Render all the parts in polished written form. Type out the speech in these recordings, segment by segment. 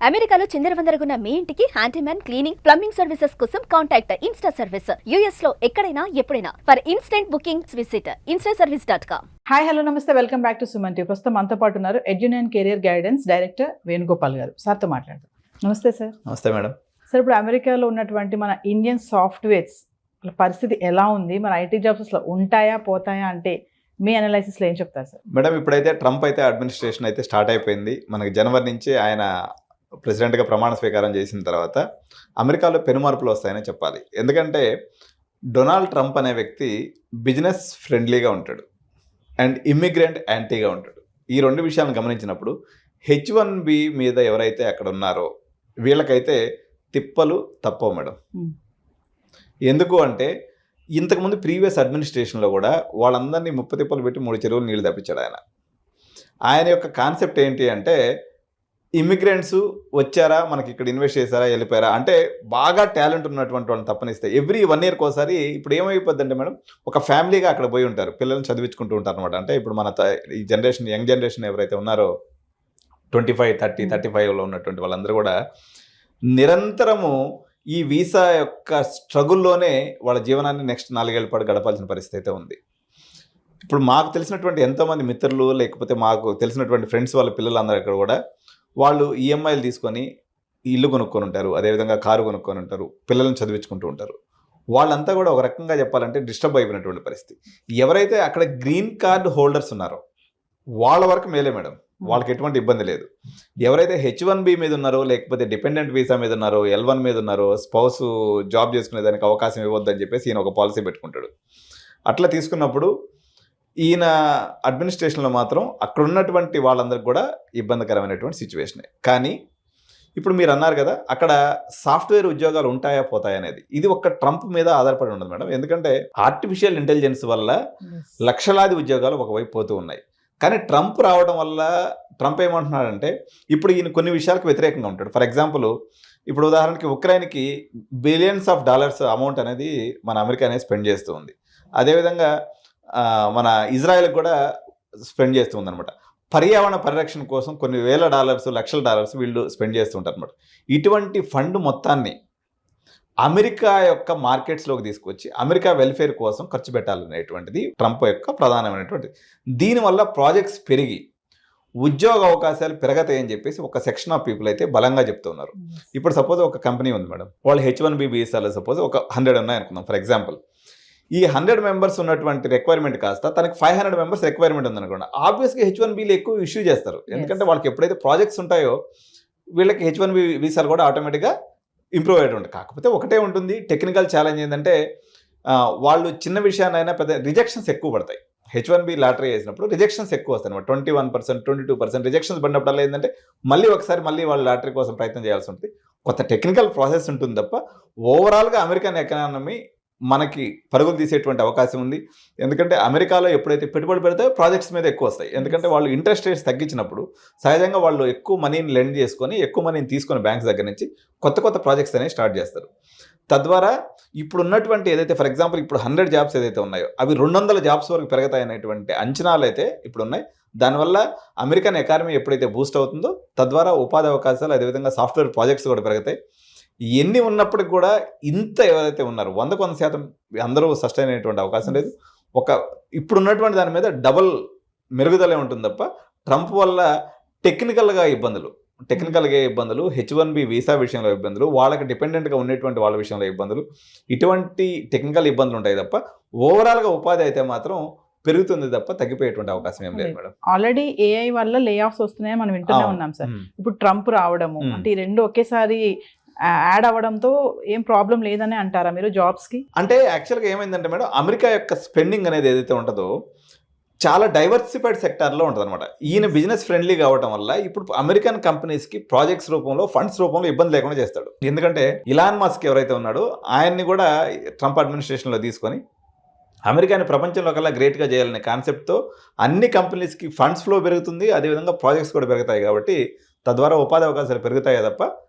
అమెరికాలో చిందరవందరగున్న మీ ఇంటికి హ్యాండీమ్యాన్, క్లీనింగ్, ప్లంబింగ్ సర్వీసెస్ కోసం కాంటాక్ట్ ఇన్స్టా సర్వీస్. యుఎస్ లో ఎక్కడైనా ఎప్పుడైనా for instant bookings visit instaservice.com. Hi hello నమస్తే, welcome back to Suman TV. ప్రస్తుతం మనతో పాటు ఉన్నారు ఎడ్యున్ career guidance director Venugopal garu. సార్తో మాట్లాడదాం. నమస్తే సార్. నమస్తే మేడం. సార్, ఇప్పుడు అమెరికాలో ఉన్నటువంటి మన ఇండియన్ సాఫ్ట్వేర్స్ పరిస్థితి ఎలా ఉంది? మన ఐటీ జాబ్స్ అసలు ఉంటాయా పోతాయా అంటే మీ అనాలిసిస్లో ఏం చెప్తారు సార్? మేడం, ఇప్పుడైతే ట్రంప్ అయితే అడ్మినిస్ట్రేషన్ అయితే స్టార్ట్ అయిపోయింది. మనకి జనవరి నుంచి ఆయన ప్రెసిడెంట్గా ప్రమాణ స్వీకారం చేసిన తర్వాత అమెరికాలో పెనుమార్పులు వస్తాయని చెప్పాలి. ఎందుకంటే డొనాల్డ్ ట్రంప్ అనే వ్యక్తి బిజినెస్ ఫ్రెండ్లీగా ఉంటాడు అండ్ ఇమ్మిగ్రెంట్ యాంటీగా ఉంటాడు. ఈ రెండు విషయాలను గమనించినప్పుడు H1B మీద ఎవరైతే అక్కడ ఉన్నారో వీళ్ళకైతే తిప్పలు తప్పవు మేడం. ఎందుకు అంటే ఇంతకుముందు ప్రీవియస్ అడ్మినిస్ట్రేషన్లో కూడా వాళ్ళందరినీ ముప్ప తిప్పలు పెట్టి 3 చెరువులు నీళ్ళు తప్పించాడు ఆయన. ఆయన యొక్క కాన్సెప్ట్ ఏంటి అంటే ఇమిగ్రెంట్స్ వచ్చారా, మనకి ఇక్కడ ఇన్వెస్ట్ చేశారా, వెళ్ళిపోయారా అంటే బాగా టాలెంట్ ఉన్నటువంటి వాళ్ళని తప్పనిస్తే ఎవ్రీ 1 year ఒకసారి ఇప్పుడు ఏమైపోద్ది అంటే మేడం, ఒక ఫ్యామిలీగా అక్కడ పోయి ఉంటారు, పిల్లల్ని చదివించుకుంటూ ఉంటారు అనమాట. అంటే ఇప్పుడు మన ఈ జనరేషన్, యంగ్ జనరేషన్ ఎవరైతే ఉన్నారో 25, 30, 35లో ఉన్నటువంటి వాళ్ళందరూ కూడా నిరంతరము ఈ వీసా యొక్క స్ట్రగుల్లోనే వాళ్ళ జీవనాన్ని నెక్స్ట్ 4 ఏళ్ల పాటు గడపాల్సిన పరిస్థితి అయితే ఉంది. ఇప్పుడు మాకు తెలిసినటువంటి ఎంతోమంది మిత్రులు, లేకపోతే మాకు తెలిసినటువంటి ఫ్రెండ్స్ వాళ్ళ పిల్లలందరూ ఇక్కడ కూడా వాళ్ళు ఈఎంఐలు తీసుకొని ఇల్లు కొనుక్కొని ఉంటారు, అదేవిధంగా కారు కొనుక్కొని ఉంటారు, పిల్లల్ని చదివించుకుంటూ ఉంటారు. వాళ్ళంతా కూడా ఒక రకంగా చెప్పాలంటే డిస్టర్బ్ అయిపోయినటువంటి పరిస్థితి. ఎవరైతే అక్కడ గ్రీన్ కార్డు హోల్డర్స్ ఉన్నారో వాళ్ళ వరకు మేలే మేడం, వాళ్ళకి ఎటువంటి ఇబ్బంది లేదు. ఎవరైతే H1B మీద ఉన్నారో, లేకపోతే డిపెండెంట్ వీసా మీద ఉన్నారో, L1 మీద ఉన్నారో, స్పౌస్ జాబ్ చేసుకునేదానికి అవకాశం ఇవ్వద్దని చెప్పేసి ఈయన ఒక పాలసీ పెట్టుకుంటాడు. అట్లా తీసుకున్నప్పుడు ఈయన అడ్మినిస్ట్రేషన్లో మాత్రం అక్కడ ఉన్నటువంటి వాళ్ళందరికీ కూడా ఇబ్బందికరమైనటువంటి సిచ్యువేషనే. కానీ ఇప్పుడు మీరు అన్నారు కదా, అక్కడ సాఫ్ట్వేర్ ఉద్యోగాలు ఉంటాయా పోతాయా అనేది, ఇది ఒక్క ట్రంప్ మీద ఆధారపడి ఉండదు మేడం. ఎందుకంటే ఆర్టిఫిషియల్ ఇంటెలిజెన్స్ వల్ల లక్షలాది ఉద్యోగాలు ఒకవైపు పోతూ ఉన్నాయి. కానీ ట్రంప్ రావడం వల్ల ట్రంప్ ఏమంటున్నాడంటే ఇప్పుడు ఈయన కొన్ని విషయాలకు వ్యతిరేకంగా ఉంటాడు. ఫర్ ఎగ్జాంపుల్, ఇప్పుడు ఉదాహరణకి ఉక్రెయిన్కి బిలియన్స్ ఆఫ్ డాలర్స్ అమౌంట్ అనేది మన అమెరికా అనేది స్పెండ్ చేస్తూ ఉంది. అదేవిధంగా మన ఇజ్రాయెల్కి కూడా స్పెండ్ చేస్తూ ఉందన్నమాట. పర్యావరణ పరిరక్షణ కోసం కొన్ని వేల డాలర్స్, లక్షల డాలర్స్ వీళ్ళు స్పెండ్ చేస్తూ ఉంటారు అనమాట. ఇటువంటి ఫండ్ మొత్తాన్ని అమెరికా యొక్క మార్కెట్స్లోకి తీసుకొచ్చి అమెరికా వెల్ఫేర్ కోసం ఖర్చు పెట్టాలనేటువంటిది ట్రంప్ యొక్క ప్రధానమైనటువంటిది. దీనివల్ల ప్రాజెక్ట్స్ పెరిగి ఉద్యోగ అవకాశాలు పెరగతాయని చెప్పేసి ఒక సెక్షన్ ఆఫ్ పీపుల్ అయితే బలంగా చెప్తూ ఉన్నారు. ఇప్పుడు సపోజ్ ఒక కంపెనీ ఉంది మేడం, వాళ్ళు H1B వీసాలో సపోజ్ ఒక 100 ఉన్నాయనుకుందాం ఫర్ ఎగ్జాంపుల్. ఈ 100 మెంబర్స్ ఉన్నటువంటి రిక్వైర్మెంట్ కాస్త తనకి 500 మెంబర్స్ రిక్వైర్మెంట్ ఉందనుకోండి, ఆబ్వియస్గా H1Bలు ఎక్కువ ఇష్యూ చేస్తారు. ఎందుకంటే వాళ్ళకి ఎప్పుడైతే ప్రాజెక్ట్స్ ఉంటాయో వీళ్ళకి H1B వీసాలు కూడా ఆటోమేటిక్గా ఇంప్రూవ్ అయ్యేది ఉంటుంది. కాకపోతే ఒకటే ఉంటుంది, టెక్నికల్ ఛాలెంజ్ ఏంటంటే వాళ్ళు చిన్న విషయాన్నైనా పెద్ద రిజెక్షన్స్ ఎక్కువ పడతాయి. H1B లాటరీ వేసినప్పుడు రిజెక్షన్స్ ఎక్కువ వస్తాయి అనమాట. 21%, 22% రిజెక్షన్స్ పడినప్పుడల్లా ఏంటంటే మళ్ళీ వాళ్ళు లాటరీ కోసం ప్రయత్నం చేయాల్సి ఉంటుంది. కొత్త టెక్నికల్ ప్రాసెస్ ఉంటుంది తప్ప ఓవరాల్గా అమెరికన్ ఎకానమీ మనకి పరుగులు తీసేటువంటి అవకాశం ఉంది. ఎందుకంటే అమెరికాలో ఎప్పుడైతే పెట్టుబడి పెడతాయో ప్రాజెక్ట్స్ మీద ఎక్కువ వస్తాయి. ఎందుకంటే వాళ్ళు ఇంట్రెస్ట్ రేట్స్ తగ్గించినప్పుడు సహజంగా వాళ్ళు ఎక్కువ మనీని లెండ్ చేసుకొని, ఎక్కువ మనీని తీసుకొని బ్యాంక్స్ దగ్గర నుంచి కొత్త ప్రాజెక్ట్స్ అనేవి స్టార్ట్ చేస్తారు. తద్వారా ఇప్పుడు ఉన్నటువంటి ఏదైతే ఫర్ ఎగ్జాంపుల్ ఇప్పుడు 100 జాబ్స్ ఏదైతే ఉన్నాయో అవి 200 జాబ్స్ వరకు పెరుగుతాయనేటువంటి అంచనాలు అయితే ఇప్పుడు ఉన్నాయి. దానివల్ల అమెరికన్ ఎకానమీ ఎప్పుడైతే బూస్ట్ అవుతుందో తద్వారా ఉపాధి అవకాశాలు, అదేవిధంగా సాఫ్ట్వేర్ ప్రాజెక్ట్స్ కూడా పెరుగుతాయి. ఎన్ని ఉన్నప్పటికి కూడా ఇంత ఎవరైతే ఉన్నారో 100% అందరూ సస్టైన్ అయ్యేటువంటి అవకాశం లేదు. ఇప్పుడు ఉన్నటువంటి దాని మీద డబుల్ మెరుగుదలే ఉంటుంది తప్ప ట్రంప్ వల్ల టెక్నికల్గా ఇబ్బందులు, H1B వీసా విషయంలో ఇబ్బందులు, వాళ్ళకి డిపెండెంట్గా ఉన్నటువంటి వాళ్ళ విషయంలో ఇబ్బందులు, ఇటువంటి టెక్నికల్ ఇబ్బందులు ఉంటాయి తప్ప ఓవరాల్గా ఉపాధి అయితే మాత్రం పెరుగుతుంది తప్ప తగ్గిపోయేటువంటి అవకాశం ఏం లేదు మేడం. ఆల్రెడీ AI వల్ల లే ఆఫ్స్ వస్తున్నాయని మనం వింటూనే ఉన్నాం సార్. ఇప్పుడు ట్రంప్ రావడము అంటే ఈ రెండు ఒకేసారి యాడ్ అవ్వడంతో ఏం ప్రాబ్లం లేదని అంటారా మీరు జాబ్స్ కి? అంటే యాక్చువల్గా ఏమైందంటే మేడం, అమెరికా యొక్క స్పెండింగ్ అనేది ఏదైతే ఉంటుందో చాలా డైవర్సిఫైడ్ సెక్టార్లో ఉంటుంది అనమాట. ఈయన బిజినెస్ ఫ్రెండ్లీ కావడం వల్ల ఇప్పుడు అమెరికన్ కంపెనీస్కి ప్రాజెక్ట్స్ రూపంలో, ఫండ్స్ రూపంలో ఇబ్బంది లేకుండా చేస్తాడు. ఎందుకంటే ఇలాన్ మస్క్ ఎవరైతే ఉన్నాడో ఆయన్ని కూడా ట్రంప్ అడ్మినిస్ట్రేషన్లో తీసుకొని అమెరికాని ప్రపంచంలో కల్లా గ్రేట్గా చేయాలనే కాన్సెప్ట్తో అన్ని కంపెనీస్కి ఫండ్స్ ఫ్లో పెరుగుతుంది, అదేవిధంగా ప్రాజెక్ట్స్ కూడా పెరుగుతాయి. కాబట్టి తద్వారా ఉపాధి అవకాశాలు పెరుగుతాయి తప్ప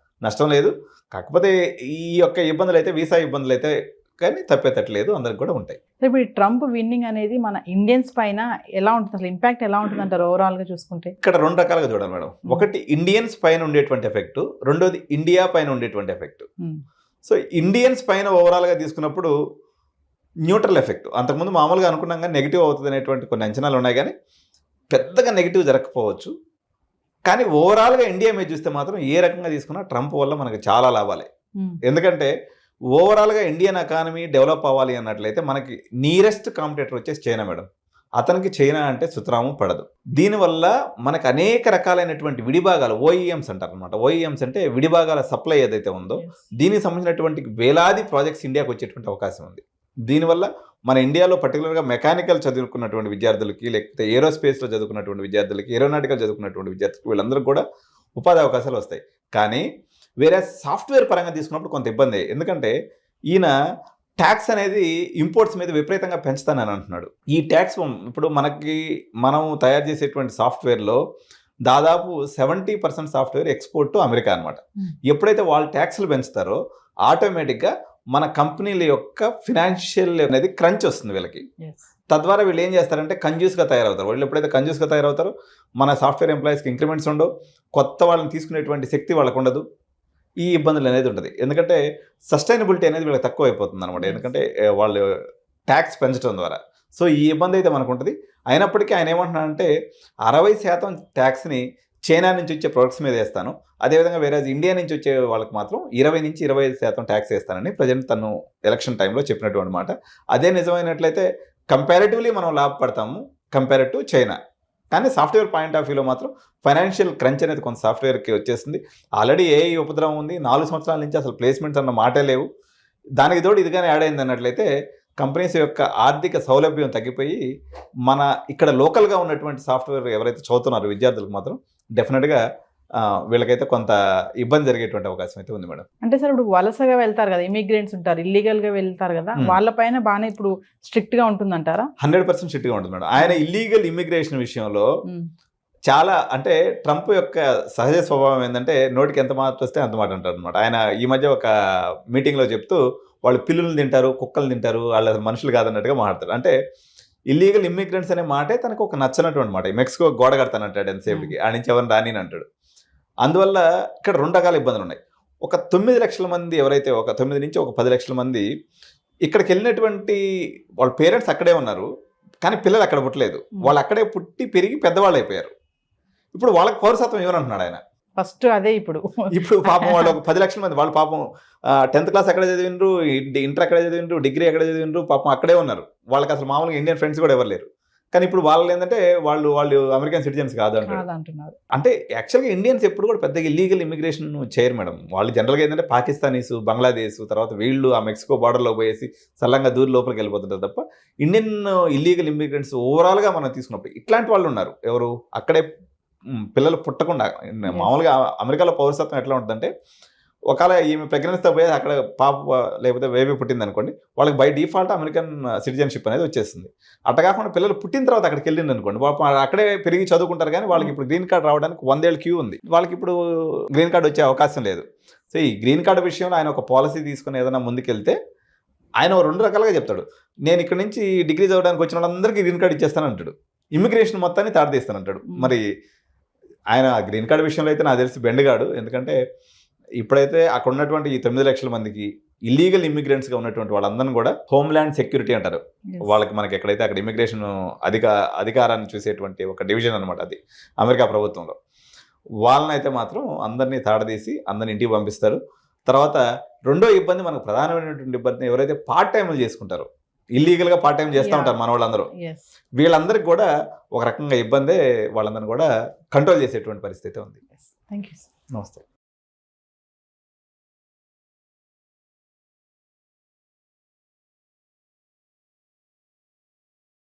నష్టం లేదు. కాకపోతే ఈ యొక్క ఇబ్బందులు అయితే, వీసా ఇబ్బందులు అయితే కానీ తప్పేటట్లేదు, అందరికి కూడా ఉంటాయి. ఇప్పుడు ఈ ట్రంప్ విన్నింగ్ అనేది మన ఇండియన్స్ పైన ఎలా ఉంటుంది, అసలు ఇంపాక్ట్ ఎలా ఉంటుంది అంటారు ఓవరాల్ గా చూసుకుంటే? ఇక్కడ 2 రకాలుగా చూడాలి మేడం. ఒకటి ఇండియన్స్ పైన ఉండేటువంటి ఎఫెక్ట్, రెండోది ఇండియా పైన ఉండేటువంటి ఎఫెక్ట్. సో ఇండియన్స్ పైన ఓవరాల్గా తీసుకున్నప్పుడు న్యూట్రల్ ఎఫెక్ట్. అంతకుముందు మామూలుగా అనుకున్నాం కానీ నెగిటివ్ అవుతుంది అనేటువంటి కొన్ని అంచనాలు ఉన్నాయి, కానీ పెద్దగా నెగిటివ్ జరగకపోవచ్చు. కానీ ఓవరాల్గా ఇండియా మీద చూస్తే మాత్రం ఏ రకంగా తీసుకున్నా ట్రంప్ వల్ల మనకు చాలా లాభాలే. ఎందుకంటే ఓవరాల్గా ఇండియన్ ఎకానమీ డెవలప్ అవ్వాలి అన్నట్లయితే మనకి నియరెస్ట్ కాంపిటేటర్ వచ్చేసి చైనా మేడం. అతనికి చైనా అంటే సుతరాము పడదు. దీనివల్ల మనకు అనేక రకాలైనటువంటి విడిభాగాలు, ఓఈఎంస్ అంటారు అనమాట. ఓఈఎంస్ అంటే విడిభాగాల సప్లై ఏదైతే ఉందో దీనికి సంబంధించినటువంటి వేలాది ప్రాజెక్ట్స్ ఇండియాకి వచ్చేటువంటి అవకాశం ఉంది. దీనివల్ల మన ఇండియాలో పర్టికులర్గా మెకానికల్ చదువుకున్నటువంటి విద్యార్థులకి, లేకపోతే ఏరోస్పేస్లో చదువుకున్నటువంటి విద్యార్థులకి, ఏరోనాటికల్ చదువుకున్నటువంటి విద్యార్థులకి వీళ్ళందరికీ కూడా ఉపాధి అవకాశాలు వస్తాయి. కానీ వేరే సాఫ్ట్వేర్ పరంగా తీసుకున్నప్పుడు కొంత ఇబ్బంది. ఎందుకంటే ఈయన ట్యాక్స్ అనేది ఇంపోర్ట్స్ మీద విపరీతంగా పెంచుతానని అంటున్నాడు. ఈ ట్యాక్స్ ఇప్పుడు మనం తయారు చేసేటువంటి సాఫ్ట్వేర్లో దాదాపు 70% సాఫ్ట్వేర్ ఎక్స్పోర్ట్ టు అమెరికా అనమాట. ఎప్పుడైతే వాళ్ళు ట్యాక్స్లు పెంచుతారో ఆటోమేటిక్గా మన కంపెనీల యొక్క ఫినాన్షియల్ అనేది క్రంచ్ వస్తుంది వీళ్ళకి. తద్వారా వీళ్ళు ఏం చేస్తారంటే కంజ్యూస్గా తయారవుతారు. వాళ్ళు ఎప్పుడైతే కంజ్యూస్గా తయారవుతారో మన సాఫ్ట్వేర్ ఎంప్లాయీస్కి ఇంక్రిమెంట్స్ ఉండవు, కొత్త వాళ్ళని తీసుకునేటువంటి శక్తి వాళ్ళకు ఉండదు, ఈ ఇబ్బందులు అనేది ఉంటుంది. ఎందుకంటే సస్టైనబిలిటీ అనేది వీళ్ళకి తక్కువ అయిపోతుంది అనమాట, ఎందుకంటే వాళ్ళు ట్యాక్స్ పెంచడం ద్వారా. సో ఈ ఇబ్బంది అయితే మనకు ఉంటుంది. అయినప్పటికీ ఆయన ఏమంటున్నాడంటే 60% ట్యాక్స్ని చైనా నుంచి వచ్చే ప్రొడక్ట్స్ మీద వేస్తాను, అదేవిధంగా వేరే ఇండియా నుంచి వచ్చే వాళ్ళకి మాత్రం 20 నుంచి 25% ట్యాక్స్ వేస్తానని ప్రజెంట్ తను ఎలక్షన్ టైంలో చెప్పినటువంటి మాట. అదే నిజమైనట్లయితే కంపారిటివ్లీ మనం లాభపడతాము కంపేర్ టు చైనా. కానీ సాఫ్ట్వేర్ పాయింట్ ఆఫ్ వ్యూలో మాత్రం ఫైనాన్షియల్ క్రంచ్ అనేది కొంత సాఫ్ట్వేర్కి వచ్చేసింది. ఆల్రెడీ ఏఐ ఉపద్రవం ఉంది, 4 సంవత్సరాల నుంచి అసలు ప్లేస్మెంట్స్ అన్న మాటే లేవు. దానికి తోడు ఇదిగానే యాడ్ అయింది అన్నట్లయితే కంపెనీస్ యొక్క ఆర్థిక సౌలభ్యం తగ్గిపోయి మన ఇక్కడ లోకల్గా ఉన్నటువంటి సాఫ్ట్వేర్ ఎవరైతే చదువుతున్నారో విద్యార్థులకు మాత్రం డెఫినెట్గా వీళ్ళకైతే కొంత ఇబ్బంది జరిగేటువంటి అవకాశం అయితే ఉంది మేడం. అంటే సార్ ఇప్పుడు వలసగా వెళ్తారు కదా, ఇమిగ్రెంట్స్ ఉంటారు, ఇల్లీగల్ గా వెళ్తారు కదా, వాళ్ళపైన బాగానే ఇప్పుడు స్ట్రిక్ట్ గా ఉంటుందంటారా? 100% స్ట్రిక్ట్ గా ఉంటుంది మేడం. ఆయన ఇల్లీగల్ ఇమిగ్రేషన్ విషయంలో చాలా, అంటే ట్రంప్ యొక్క సహజ స్వభావం ఏంటంటే నోటికి ఎంత మాట వస్తే అంత మాట అంటారు అనమాట. ఆయన ఈ మధ్య ఒక మీటింగ్లో చెప్తూ వాళ్ళు పిల్లులు తింటారు, కుక్కలు తింటారు, వాళ్ళు అసలు మనుషులు కాదన్నట్టుగా మాట్లాడతారు. అంటే ఇల్లీగల్ ఇమ్మిగ్రెంట్స్ అనే మాటే తనకు ఒక నచ్చనటువంటి మాట. మెక్సికో గోడ కడతానంటాడు ఎంతసేపుకి, ఆ నుంచి ఎవరిని రాని అంటాడు. అందువల్ల ఇక్కడ 2 రకాల ఇబ్బందులు ఉన్నాయి. ఒక 9 లక్షల మంది ఎవరైతే, ఒక 9 నుంచి ఒక 10 లక్షల మంది ఇక్కడికి వెళ్ళినటువంటి వాళ్ళ పేరెంట్స్ అక్కడే ఉన్నారు, కానీ పిల్లలు అక్కడ పుట్టలేదు. వాళ్ళు అక్కడే పుట్టి పెరిగి పెద్దవాళ్ళు అయిపోయారు. ఇప్పుడు వాళ్ళకి పౌరసత్వం ఎవరంటున్నాడు ఆయన. ఫస్ట్ అదే ఇప్పుడు పాపం వాళ్ళు ఒక 10 లక్షల మంది, వాళ్ళు పాపం 10th క్లాస్ అక్కడే చదివిండ్రు, ఇంటర్ అక్కడే చదివిండ్రు, డిగ్రీ అక్కడే చదివిండ్రు, పాపం అక్కడే ఉన్నారు. వాళ్ళకి అసలు మామూలుగా ఇండియన్ ఫ్రెండ్స్ కూడా ఎవరు లేరు. కానీ ఇప్పుడు వాళ్ళు ఏంటంటే వాళ్ళు అమెరికన్ సిటిజన్స్ కాదు అంటున్నారు. అంటే యాక్చువల్గా ఇండియన్స్ ఎప్పుడు కూడా పెద్దగా ఇల్లీగల్ ఇమిగ్రేషన్ చేయరు మేడం. వాళ్ళు జనరల్గా ఏంటంటే పాకిస్తానీస్, బంగ్లాదేశ్, తర్వాత వీళ్ళు ఆ మెక్సికో బార్డర్లో పోయేసి సల్లంగా దూరి లోపలికి వెళ్ళిపోతుంటారు తప్ప ఇండియన్ ఇల్లీగల్ ఇమిగ్రెంట్స్ ఓవరాల్గా మనం తీసుకున్నప్పుడు ఇట్లాంటి వాళ్ళు ఉన్నారు. ఎవరు అక్కడే పిల్లలు పుట్టకుండా, మామూలుగా అమెరికాలో పౌరసత్వం ఎట్లా ఉంటుందంటే ఒకవేళ ఈమె ప్రెగ్నెన్సీతో పోయి అక్కడ పాప లేకపోతే బేబీ పుట్టింది అనుకోండి, వాళ్ళకి బై డిఫాల్ట్ అమెరికన్ సిటిజన్షిప్ అనేది వచ్చేస్తుంది. అట్లా కాకుండా పిల్లలు పుట్టిన తర్వాత అక్కడికి వెళ్ళింది అనుకోండి, అక్కడే పెరిగి చదువుకుంటారు, కానీ వాళ్ళకి ఇప్పుడు గ్రీన్ కార్డ్ రావడానికి 100 ఏళ్ళ క్యూ ఉంది. వాళ్ళకి ఇప్పుడు గ్రీన్ కార్డ్ వచ్చే అవకాశం లేదు. సో ఈ గ్రీన్ కార్డు విషయంలో ఆయన ఒక పాలసీ తీసుకుని ఏదైనా ముందుకెళ్తే ఆయన 2 రకాలుగా చెప్తాడు. నేను ఇక్కడ నుంచి డిగ్రీ చదవడానికి వచ్చిన వాళ్ళందరికీ గ్రీన్ కార్డ్ ఇచ్చేస్తాను అంటాడు, ఇమిగ్రేషన్ మొత్తాన్ని తాడదీస్తాను అంటాడు. మరి ఆయన గ్రీన్ కార్డు విషయంలో అయితే నాకు తెలిసి బెండగాడు. ఎందుకంటే ఇప్పుడైతే అక్కడ ఉన్నటువంటి ఈ 9 లక్షల మందికి ఇల్లీగల్ ఇమిగ్రెంట్స్గా ఉన్నటువంటి వాళ్ళందరినీ కూడా హోమ్ల్యాండ్ సెక్యూరిటీ అంటారు. వాళ్ళకి మనకి ఎక్కడైతే అక్కడ ఇమిగ్రేషన్ అధికారాన్ని చూసేటువంటి ఒక డివిజన్ అనమాట అది అమెరికా ప్రభుత్వంలో. వాళ్ళని అయితే మాత్రం అందరినీ తాడదీసి అందరిని ఇంటికి పంపిస్తారు. తర్వాత రెండో ఇబ్బంది, మనకు ప్రధానమైనటువంటి ఇబ్బంది ఎవరైతే పార్ట్ టైంలు చేసుకుంటారో, ఇల్లీగల్గా పార్ట్ టైం చేస్తూ ఉంటారు మన వాళ్ళందరూ, వీళ్ళందరికీ కూడా ఒక రకంగా ఇబ్బందే. వాళ్ళందరినీ కూడా కంట్రోల్ చేసేటువంటి పరిస్థితి ఉంది. Thank you. నమస్తే.